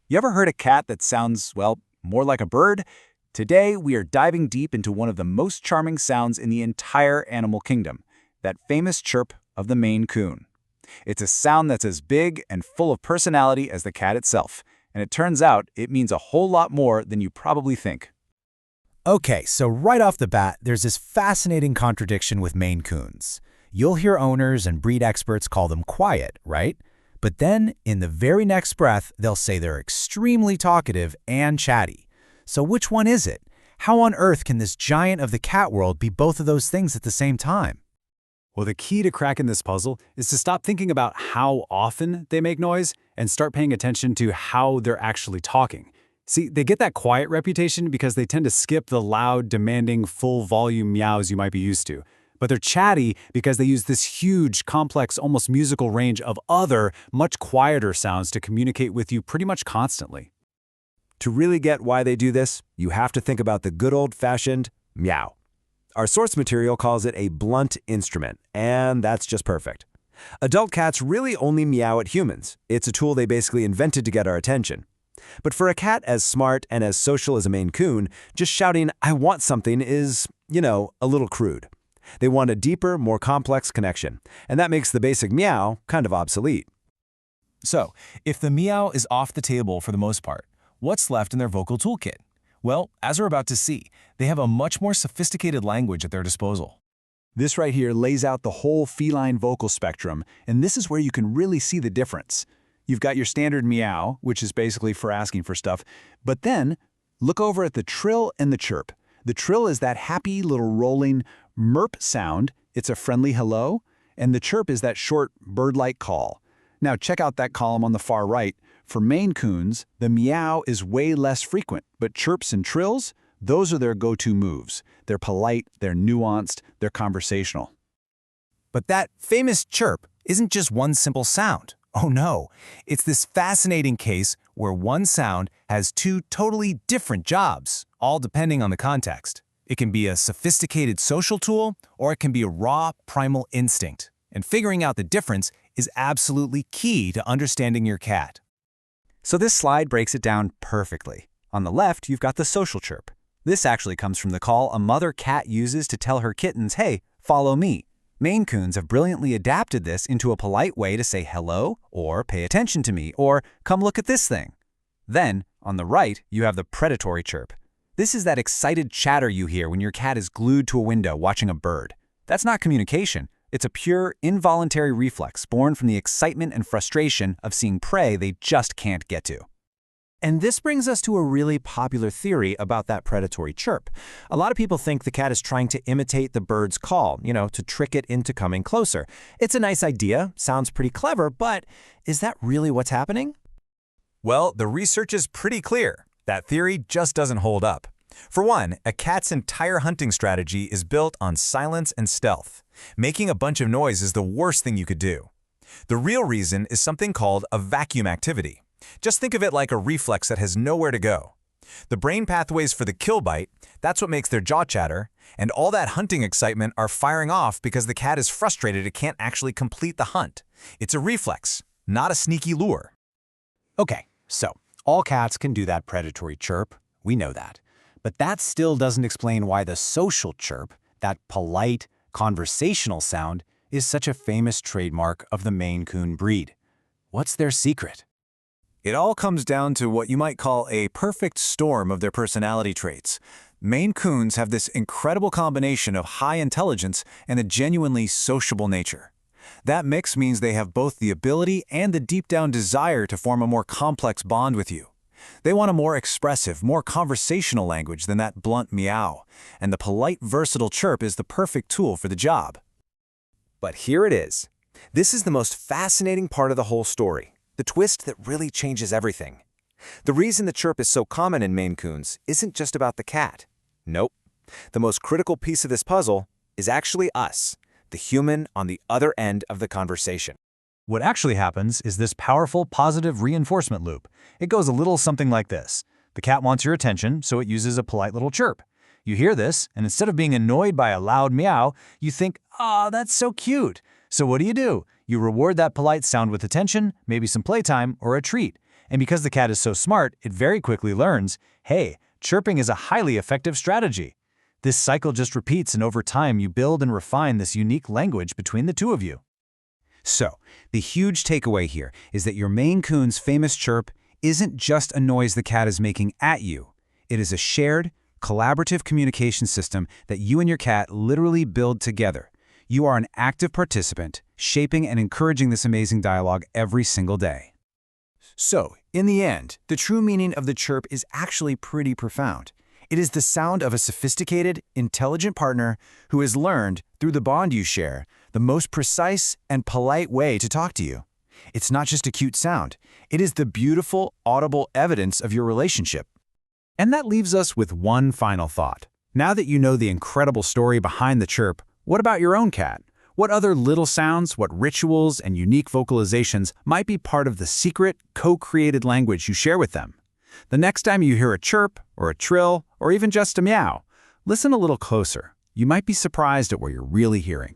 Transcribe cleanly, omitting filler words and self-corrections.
You ever heard a cat that sounds, well, more like a bird? Today, we are diving deep into one of the most charming sounds in the entire animal kingdom, that famous chirp of the Maine Coon. It's a sound that's as big and full of personality as the cat itself, and it turns out it means a whole lot more than you probably think. Okay, so right off the bat, there's this fascinating contradiction with Maine Coons. You'll hear owners and breed experts call them quiet, right? But then, in the very next breath, they'll say they're extremely talkative and chatty. So which one is it? How on earth can this giant of the cat world be both of those things at the same time? Well, the key to cracking this puzzle is to stop thinking about how often they make noise and start paying attention to how they're actually talking. See, they get that quiet reputation because they tend to skip the loud, demanding, full-volume meows you might be used to. But they're chatty because they use this huge, complex, almost musical range of other, much quieter sounds to communicate with you pretty much constantly. To really get why they do this, you have to think about the good old-fashioned meow. Our source material calls it a blunt instrument, and that's just perfect. Adult cats really only meow at humans. It's a tool they basically invented to get our attention. But for a cat as smart and as social as a Maine Coon, just shouting, "I want something" is, a little crude. They want a deeper, more complex connection, and that makes the basic meow kind of obsolete. So, if the meow is off the table for the most part, what's left in their vocal toolkit? Well, as we're about to see, they have a much more sophisticated language at their disposal. This right here lays out the whole feline vocal spectrum, and this is where you can really see the difference. You've got your standard meow, which is basically for asking for stuff, but then look over at the trill and the chirp. The trill is that happy little rolling merp sound. It's a friendly hello, and the chirp is that short bird-like call. Now check out that column on the far right. For Maine Coons, the meow is way less frequent, but chirps and trills, those are their go-to moves. They're polite, they're nuanced, they're conversational. But that famous chirp isn't just one simple sound. Oh no, it's this fascinating case where one sound has two totally different jobs, all depending on the context. It can be a sophisticated social tool, or it can be a raw, primal instinct. And figuring out the difference is absolutely key to understanding your cat. So this slide breaks it down perfectly. On the left, you've got the social chirp. This actually comes from the call a mother cat uses to tell her kittens, "Hey, follow me." Maine Coons have brilliantly adapted this into a polite way to say hello, or pay attention to me, or come look at this thing. Then, on the right, you have the predatory chirp. This is that excited chatter you hear when your cat is glued to a window watching a bird. That's not communication. It's a pure, involuntary reflex born from the excitement and frustration of seeing prey they just can't get to. And this brings us to a really popular theory about that predatory chirp. A lot of people think the cat is trying to imitate the bird's call, to trick it into coming closer. It's a nice idea, sounds pretty clever, but is that really what's happening? Well, the research is pretty clear. That theory just doesn't hold up. For one, a cat's entire hunting strategy is built on silence and stealth. Making a bunch of noise is the worst thing you could do. The real reason is something called a vacuum activity. Just think of it like a reflex that has nowhere to go. The brain pathways for the kill bite, that's what makes their jaw chatter, and all that hunting excitement are firing off because the cat is frustrated it can't actually complete the hunt. It's a reflex, not a sneaky lure. Okay, so all cats can do that predatory chirp. We know that. But that still doesn't explain why the social chirp, that polite, conversational sound, is such a famous trademark of the Maine Coon breed. What's their secret? It all comes down to what you might call a perfect storm of their personality traits. Maine Coons have this incredible combination of high intelligence and a genuinely sociable nature. That mix means they have both the ability and the deep-down desire to form a more complex bond with you. They want a more expressive, more conversational language than that blunt meow, and the polite, versatile chirp is the perfect tool for the job. But here it is. This is the most fascinating part of the whole story, the twist that really changes everything. The reason the chirp is so common in Maine Coons isn't just about the cat. Nope. The most critical piece of this puzzle is actually us, the human on the other end of the conversation. What actually happens is this powerful positive reinforcement loop. It goes a little something like this. The cat wants your attention, so it uses a polite little chirp. You hear this, and instead of being annoyed by a loud meow, you think, "Ah, that's so cute." So what do? You reward that polite sound with attention, maybe some playtime, or a treat. And because the cat is so smart, it very quickly learns, hey, chirping is a highly effective strategy. This cycle just repeats, and over time you build and refine this unique language between the two of you. So, the huge takeaway here is that your Maine Coon's famous chirp isn't just a noise the cat is making at you. It is a shared, collaborative communication system that you and your cat literally build together. You are an active participant, shaping and encouraging this amazing dialogue every single day. So, in the end, the true meaning of the chirp is actually pretty profound. It is the sound of a sophisticated, intelligent partner who has learned, through the bond you share, the most precise and polite way to talk to you. It's not just a cute sound. It is the beautiful, audible evidence of your relationship. And that leaves us with one final thought. Now that you know the incredible story behind the chirp, what about your own cat? What other little sounds, what rituals and unique vocalizations might be part of the secret, co-created language you share with them? The next time you hear a chirp, or a trill, or even just a meow, listen a little closer. You might be surprised at what you're really hearing.